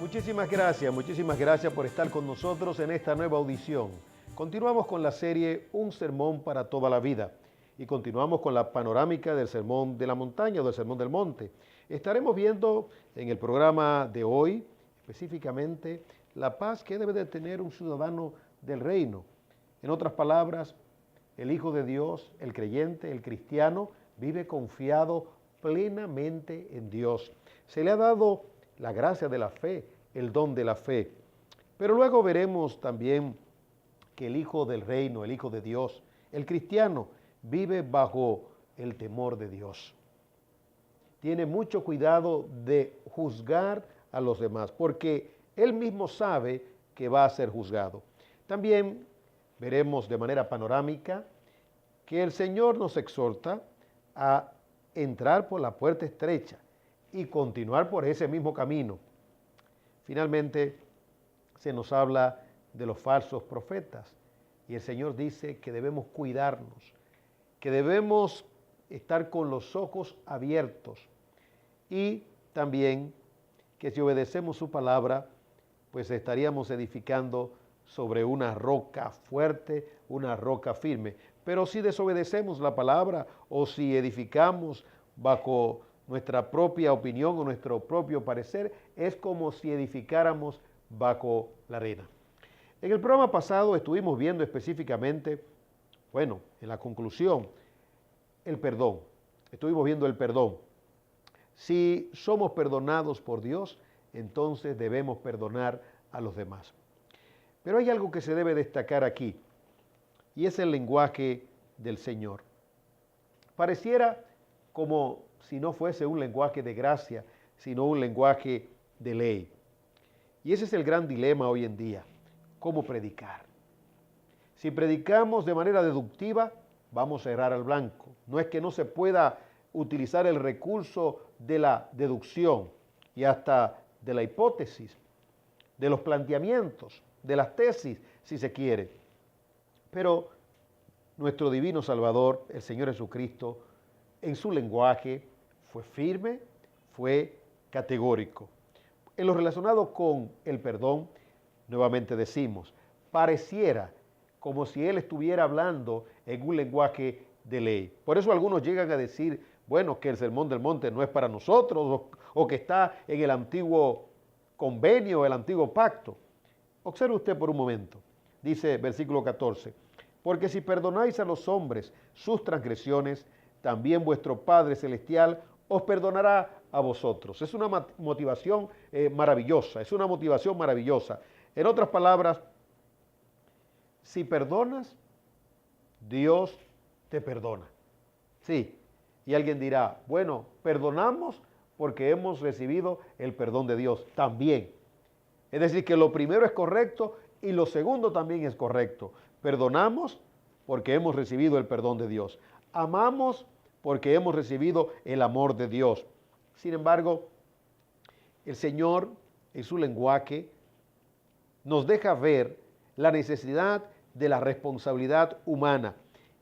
Muchísimas gracias por estar con nosotros en esta nueva audición. Continuamos con la serie Un Sermón para toda la vida y continuamos con la panorámica del Sermón de la Montaña o del Sermón del Monte. Estaremos viendo en el programa de hoy específicamente la paz que debe de tener un ciudadano del reino. En otras palabras, el Hijo de Dios, el creyente, el cristiano, vive confiado plenamente en Dios. Se le ha dado la gracia de la fe, el don de la fe. Pero luego veremos también que el Hijo del Reino, el Hijo de Dios, el cristiano, vive bajo el temor de Dios. Tiene mucho cuidado de juzgar a los demás, porque él mismo sabe que va a ser juzgado. También veremos de manera panorámica que el Señor nos exhorta a entrar por la puerta estrecha y continuar por ese mismo camino. Finalmente, se nos habla de los falsos profetas y el Señor dice que debemos cuidarnos, que debemos estar con los ojos abiertos y también que si obedecemos su palabra, pues estaríamos edificando sobre una roca fuerte, una roca firme. Pero si desobedecemos la palabra o si edificamos bajo nuestra propia opinión o nuestro propio parecer, es como si edificáramos bajo la arena. En el programa pasado estuvimos viendo específicamente, en la conclusión, el perdón. Estuvimos viendo el perdón. Si somos perdonados por Dios, entonces debemos perdonar a los demás. Pero hay algo que se debe destacar aquí, y es el lenguaje del Señor. Pareciera como si no fuese un lenguaje de gracia, sino un lenguaje de ley. Y ese es el gran dilema hoy en día, cómo predicar. Si predicamos de manera deductiva, vamos a errar al blanco. No es que no se pueda utilizar el recurso de la deducción y hasta de la hipótesis, de los planteamientos, de las tesis, si se quiere. Pero nuestro divino Salvador, el Señor Jesucristo, en su lenguaje fue firme, fue categórico. En lo relacionado con el perdón, nuevamente decimos, pareciera como si Él estuviera hablando en un lenguaje de ley. Por eso algunos llegan a decir, que el Sermón del Monte no es para nosotros o que está en el antiguo convenio, el antiguo pacto. Observe usted por un momento, dice versículo 14, porque si perdonáis a los hombres sus transgresiones, también vuestro Padre Celestial os perdonará a vosotros. Es una motivación maravillosa, es una motivación maravillosa. En otras palabras, si perdonas, Dios te perdona. Sí, y alguien dirá, perdonamos porque hemos recibido el perdón de Dios también. Es decir, que lo primero es correcto y lo segundo también es correcto. Perdonamos porque hemos recibido el perdón de Dios. Amamos porque hemos recibido el amor de Dios. Sin embargo, el Señor en su lenguaje nos deja ver la necesidad de la responsabilidad humana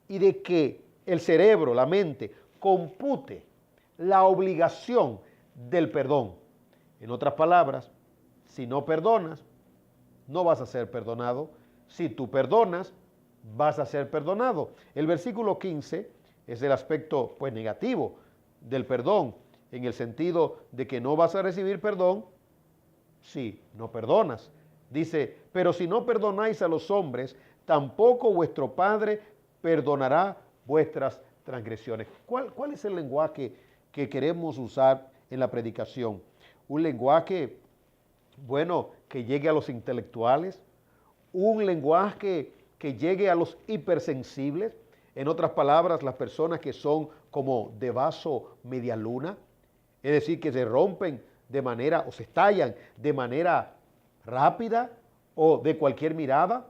y de que el cerebro, la mente, compute la obligación del perdón. En otras palabras, si no perdonas, no vas a ser perdonado. Si tú perdonas, vas a ser perdonado. El versículo 15 es el aspecto negativo del perdón, en el sentido de que no vas a recibir perdón si no perdonas. Dice, pero si no perdonáis a los hombres, tampoco vuestro Padre perdonará vuestras transgresiones. ¿Cuál es el lenguaje que queremos usar en la predicación? Un lenguaje, que llegue a los intelectuales, un lenguaje que llegue a los hipersensibles, en otras palabras, las personas que son como de vaso media luna, es decir, que se rompen de manera, o se estallan de manera rápida o de cualquier mirada,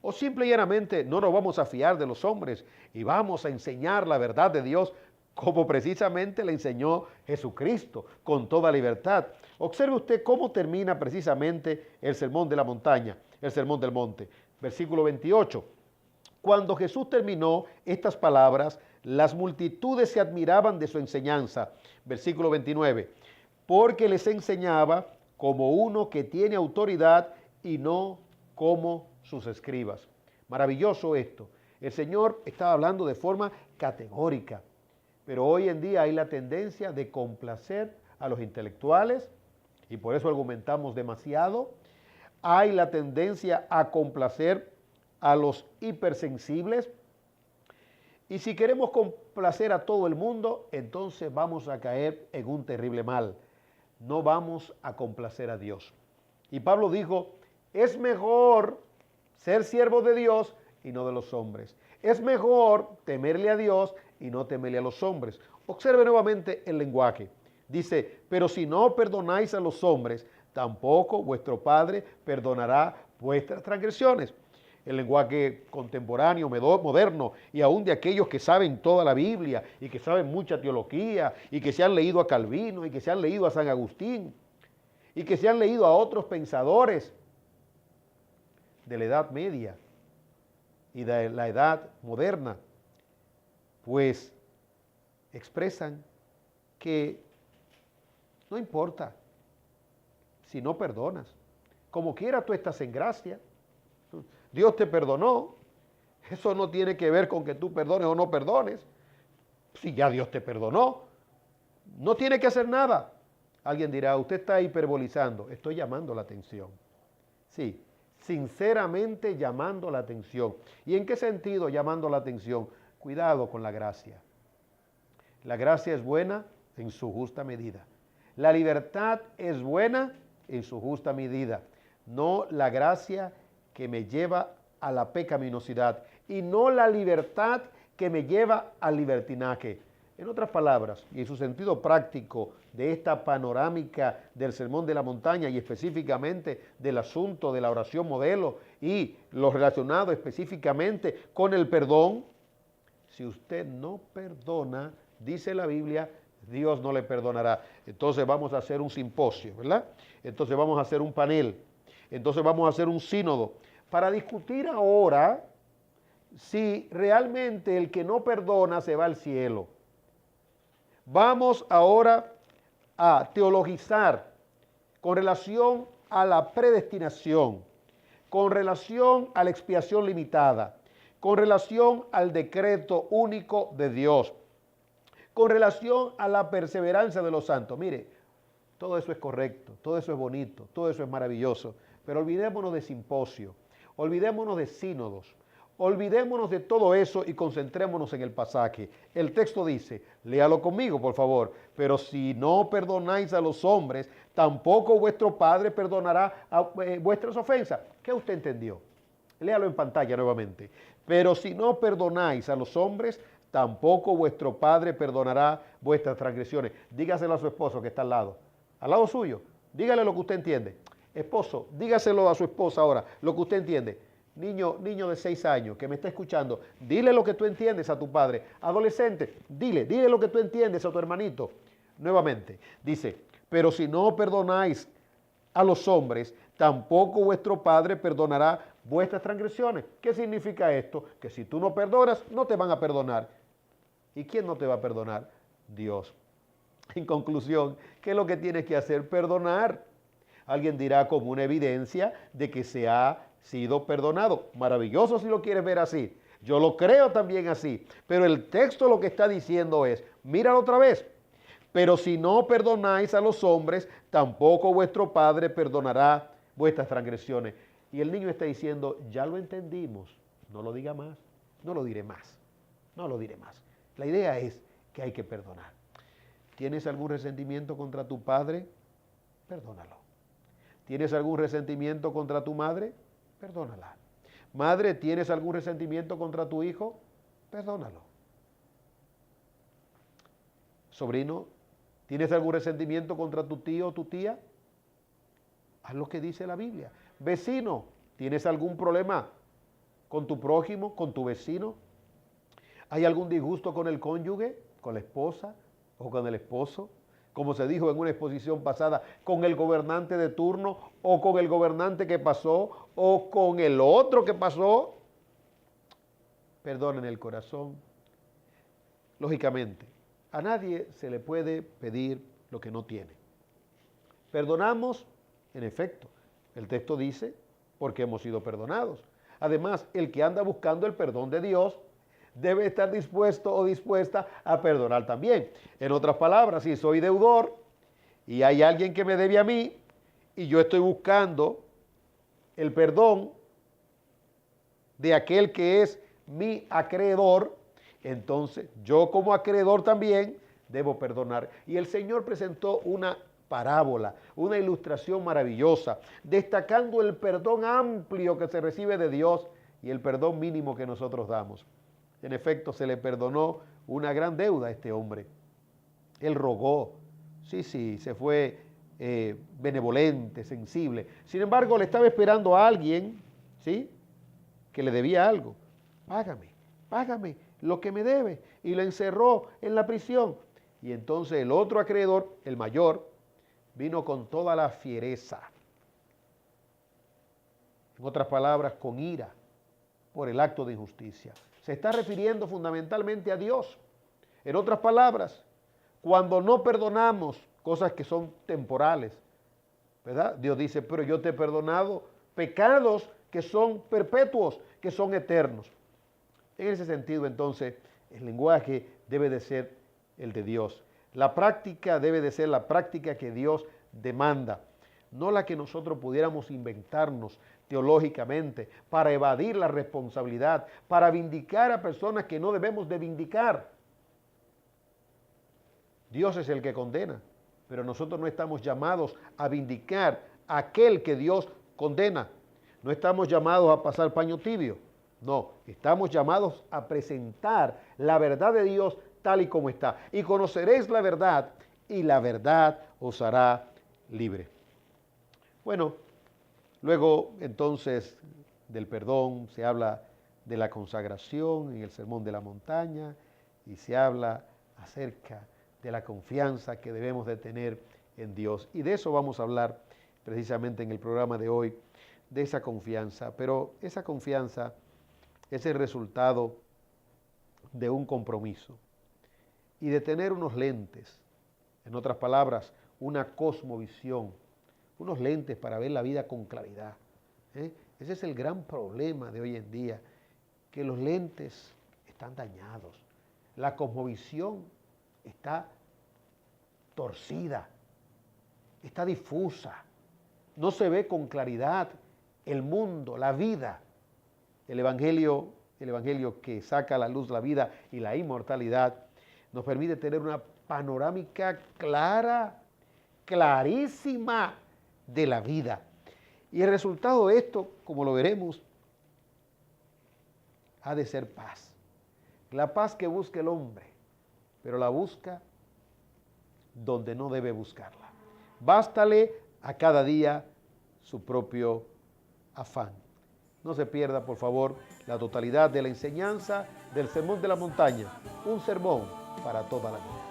o simple y llanamente no nos vamos a fiar de los hombres y vamos a enseñar la verdad de Dios como precisamente le enseñó Jesucristo, con toda libertad. Observe usted cómo termina precisamente el sermón de la montaña, el sermón del monte. Versículo 28. Cuando Jesús terminó estas palabras, las multitudes se admiraban de su enseñanza. Versículo 29. Porque les enseñaba como uno que tiene autoridad y no como sus escribas. Maravilloso esto. El Señor estaba hablando de forma categórica, pero hoy en día hay la tendencia de complacer a los intelectuales y por eso argumentamos demasiado. Hay la tendencia a complacer a los hipersensibles. Y si queremos complacer a todo el mundo, entonces vamos a caer en un terrible mal. No vamos a complacer a Dios. Y Pablo dijo, es mejor ser siervo de Dios y no de los hombres. Es mejor temerle a Dios y no temerle a los hombres. Observe nuevamente el lenguaje. Dice, pero si no perdonáis a los hombres, tampoco vuestro Padre perdonará vuestras transgresiones. El lenguaje contemporáneo, moderno, y aún de aquellos que saben toda la Biblia y que saben mucha teología y que se han leído a Calvino y que se han leído a San Agustín y que se han leído a otros pensadores de la Edad Media y de la Edad Moderna, pues expresan que no importa si no perdonas, como quiera tú estás en gracia. Dios te perdonó. Eso no tiene que ver con que tú perdones o no perdones. Si ya Dios te perdonó, no tiene que hacer nada. Alguien dirá, usted está hiperbolizando. Estoy llamando la atención. Sí, sinceramente llamando la atención. ¿Y en qué sentido llamando la atención? Cuidado con la gracia. La gracia es buena en su justa medida. La libertad es buena en su justa medida. No la gracia que me lleva a la pecaminosidad y no la libertad que me lleva al libertinaje. En otras palabras, y en su sentido práctico de esta panorámica del Sermón de la Montaña y específicamente del asunto de la oración modelo y lo relacionado específicamente con el perdón, si usted no perdona, dice la Biblia, Dios no le perdonará. Entonces vamos a hacer un simposio, ¿verdad? Entonces vamos a hacer un panel. Entonces vamos a hacer un sínodo para discutir ahora si realmente el que no perdona se va al cielo. Vamos ahora a teologizar con relación a la predestinación, con relación a la expiación limitada, con relación al decreto único de Dios, con relación a la perseverancia de los santos. Mire, todo eso es correcto, todo eso es bonito, todo eso es maravilloso, pero olvidémonos de simposio, olvidémonos de sínodos, olvidémonos de todo eso y concentrémonos en el pasaje. El texto dice, léalo conmigo por favor, pero si no perdonáis a los hombres, tampoco vuestro Padre perdonará vuestras ofensas. ¿Qué usted entendió? Léalo en pantalla nuevamente. Pero si no perdonáis a los hombres, tampoco vuestro Padre perdonará vuestras transgresiones. Dígaselo a su esposo que está al lado suyo. Dígale lo que usted entiende. Esposo, dígaselo a su esposa ahora, lo que usted entiende. Niño de 6 años que me está escuchando, dile lo que tú entiendes a tu padre. Adolescente, dile lo que tú entiendes a tu hermanito. Nuevamente, dice, pero si no perdonáis a los hombres, tampoco vuestro Padre perdonará vuestras transgresiones. ¿Qué significa esto? Que si tú no perdonas, no te van a perdonar. ¿Y quién no te va a perdonar? Dios. En conclusión, ¿qué es lo que tienes que hacer? Perdonar. Alguien dirá como una evidencia de que se ha sido perdonado. Maravilloso si lo quieres ver así. Yo lo creo también así. Pero el texto lo que está diciendo es, míralo otra vez. Pero si no perdonáis a los hombres, tampoco vuestro Padre perdonará vuestras transgresiones. Y el niño está diciendo, ya lo entendimos. No lo diga más. No lo diré más. No lo diré más. La idea es que hay que perdonar. ¿Tienes algún resentimiento contra tu padre? Perdónalo. ¿Tienes algún resentimiento contra tu madre? Perdónala. Madre, ¿tienes algún resentimiento contra tu hijo? Perdónalo. Sobrino, ¿tienes algún resentimiento contra tu tío o tu tía? Haz lo que dice la Biblia. Vecino, ¿tienes algún problema con tu prójimo, con tu vecino? ¿Hay algún disgusto con el cónyuge, con la esposa o con el esposo? Como se dijo en una exposición pasada, con el gobernante de turno o con el gobernante que pasó o con el otro que pasó. Perdonen el corazón. Lógicamente, a nadie se le puede pedir lo que no tiene. Perdonamos En efecto, el texto dice, porque hemos sido perdonados. Además, el que anda buscando el perdón de Dios debe estar dispuesto o dispuesta a perdonar también. En otras palabras, si soy deudor y hay alguien que me debe a mí y yo estoy buscando el perdón de aquel que es mi acreedor, entonces yo como acreedor también debo perdonar. Y el Señor presentó una parábola, una ilustración maravillosa, destacando el perdón amplio que se recibe de Dios y el perdón mínimo que nosotros damos. En efecto, se le perdonó una gran deuda a este hombre. Él rogó, sí, se fue benevolente, sensible. Sin embargo, le estaba esperando a alguien, ¿sí?, que le debía algo. Págame lo que me debe. Y lo encerró en la prisión. Y entonces el otro acreedor, el mayor, vino con toda la fiereza. En otras palabras, con ira por el acto de injusticia. Se está refiriendo fundamentalmente a Dios. En otras palabras, cuando no perdonamos cosas que son temporales, ¿verdad? Dios dice, pero yo te he perdonado pecados que son perpetuos, que son eternos. En ese sentido, entonces, el lenguaje debe de ser el de Dios. La práctica debe de ser la práctica que Dios demanda, no la que nosotros pudiéramos inventarnos teológicamente para evadir la responsabilidad, para vindicar a personas que no debemos de vindicar. Dios es el que condena, pero nosotros no estamos llamados a vindicar a aquel que Dios condena. No estamos llamados a pasar paño tibio, no, estamos llamados a presentar la verdad de Dios tal y como está. Y conoceréis la verdad, y la verdad os hará libre. Bueno, luego entonces del perdón se habla de la consagración en el Sermón de la Montaña y se habla acerca de la confianza que debemos de tener en Dios. Y de eso vamos a hablar precisamente en el programa de hoy, de esa confianza. Pero esa confianza es el resultado de un compromiso y de tener unos lentes, en otras palabras, una cosmovisión, unos lentes para ver la vida con claridad. Ese es el gran problema de hoy en día, que los lentes están dañados, la cosmovisión está torcida, está difusa, no se ve con claridad el mundo, la vida. El evangelio que saca a la luz la vida y la inmortalidad, nos permite tener una panorámica clara, clarísima de la vida. Y el resultado de esto, como lo veremos, ha de ser paz. La paz que busca el hombre, pero la busca donde no debe buscarla. Bástale a cada día su propio afán. No se pierda, por favor, la totalidad de la enseñanza del Sermón de la Montaña, un sermón para toda la vida.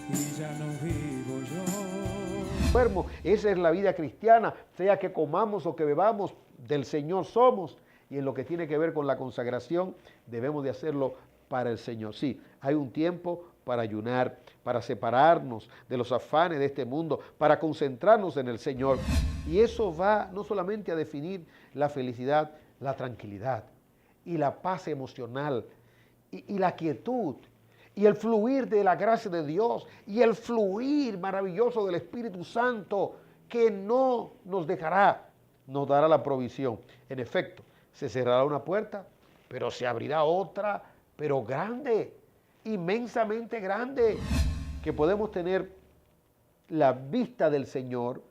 Y ya no vivo yo. Enfermo, esa es la vida cristiana, sea que comamos o que bebamos, del Señor somos. Y en lo que tiene que ver con la consagración, debemos de hacerlo para el Señor. Sí, hay un tiempo para ayunar, para separarnos de los afanes de este mundo, para concentrarnos en el Señor. Y eso va no solamente a definir la felicidad, la tranquilidad y la paz emocional y la quietud y el fluir de la gracia de Dios y el fluir maravilloso del Espíritu Santo que no nos dejará, nos dará la provisión. En efecto, se cerrará una puerta, pero se abrirá otra, pero grande, inmensamente grande, que podemos tener la vista del Señor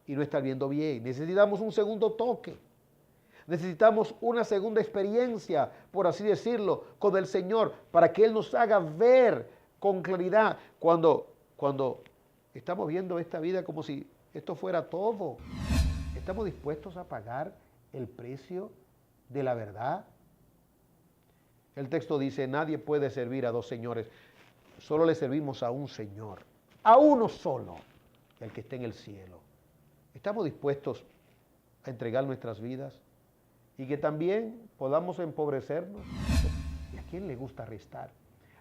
y no estar viendo bien. Necesitamos un segundo toque. Necesitamos una segunda experiencia, por así decirlo, con el Señor, para que Él nos haga ver con claridad cuando estamos viendo esta vida como si esto fuera todo. ¿Estamos dispuestos a pagar el precio de la verdad? El texto dice, nadie puede servir a dos señores, solo le servimos a un Señor, a uno solo, el que esté en el cielo. ¿Estamos dispuestos a entregar nuestras vidas y que también podamos empobrecernos? ¿Y a quién le gusta restar?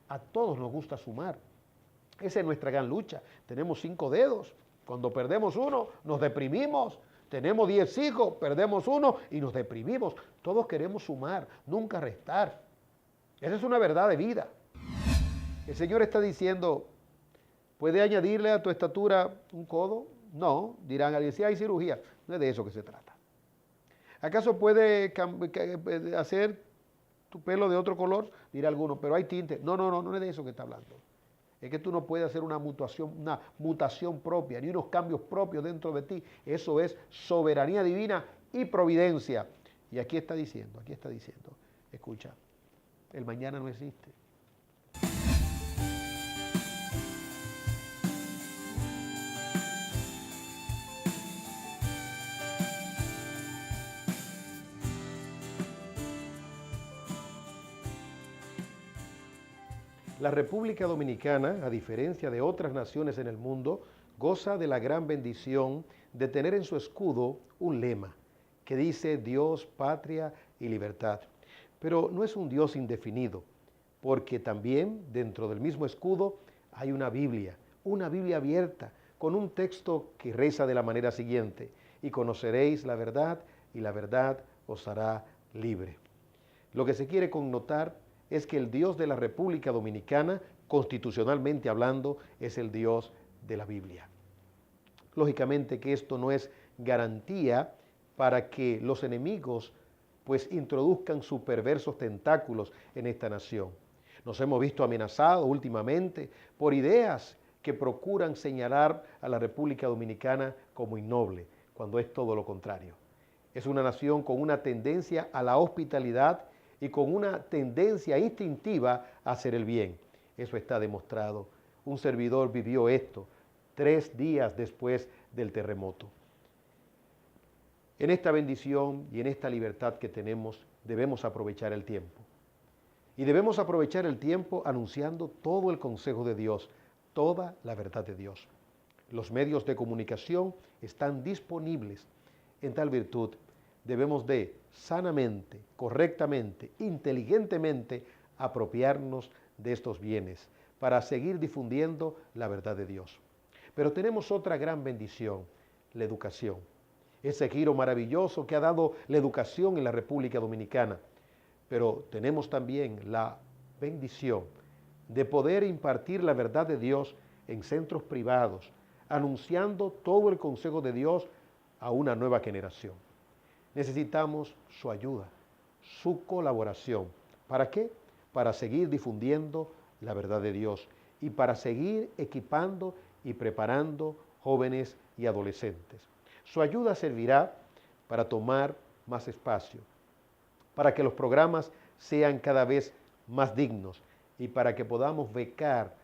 A todos nos gusta sumar. Esa es nuestra gran lucha. Tenemos 5 dedos. Cuando perdemos uno, nos deprimimos. Tenemos 10 hijos, perdemos uno y nos deprimimos. Todos queremos sumar, nunca restar. Esa es una verdad de vida. El Señor está diciendo, ¿puede añadirle a tu estatura un codo? No, dirán alguien, si hay cirugía. No es de eso que se trata. ¿Acaso puede hacer tu pelo de otro color? Dirá alguno, pero hay tinte. No es de eso que está hablando. Es que tú no puedes hacer una mutación propia, ni unos cambios propios dentro de ti. Eso es soberanía divina y providencia. Y aquí está diciendo, escucha, el mañana no existe. La República Dominicana, a diferencia de otras naciones en el mundo, goza de la gran bendición de tener en su escudo un lema que dice Dios, patria y libertad. Pero no es un Dios indefinido, porque también dentro del mismo escudo hay una Biblia abierta, con un texto que reza de la manera siguiente, y conoceréis la verdad, y la verdad os hará libre. Lo que se quiere connotar es que el Dios de la República Dominicana, constitucionalmente hablando, es el Dios de la Biblia. Lógicamente que esto no es garantía para que los enemigos pues introduzcan sus perversos tentáculos en esta nación. Nos hemos visto amenazados últimamente por ideas que procuran señalar a la República Dominicana como innoble, cuando es todo lo contrario. Es una nación con una tendencia a la hospitalidad y con una tendencia instintiva a hacer el bien. Eso está demostrado. Un servidor vivió esto 3 días después del terremoto. En esta bendición y en esta libertad que tenemos, debemos aprovechar el tiempo. Y debemos aprovechar el tiempo anunciando todo el consejo de Dios, toda la verdad de Dios. Los medios de comunicación están disponibles. En tal virtud, debemos de sanamente, correctamente, inteligentemente apropiarnos de estos bienes para seguir difundiendo la verdad de Dios. Pero tenemos otra gran bendición, la educación. Ese giro maravilloso que ha dado la educación en la República Dominicana. Pero tenemos también la bendición de poder impartir la verdad de Dios en centros privados, anunciando todo el consejo de Dios a una nueva generación. Necesitamos su ayuda, su colaboración. ¿Para qué? Para seguir difundiendo la verdad de Dios y para seguir equipando y preparando jóvenes y adolescentes. Su ayuda servirá para tomar más espacio, para que los programas sean cada vez más dignos y para que podamos becar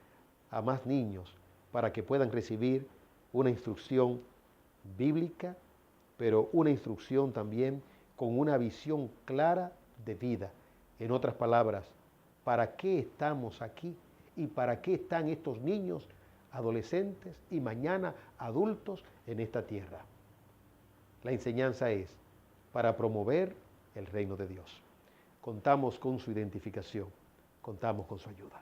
a más niños para que puedan recibir una instrucción bíblica, pero una instrucción también con una visión clara de vida. En otras palabras, ¿para qué estamos aquí? ¿Y para qué están estos niños, adolescentes y mañana adultos en esta tierra? La enseñanza es para promover el reino de Dios. Contamos con su identificación, contamos con su ayuda.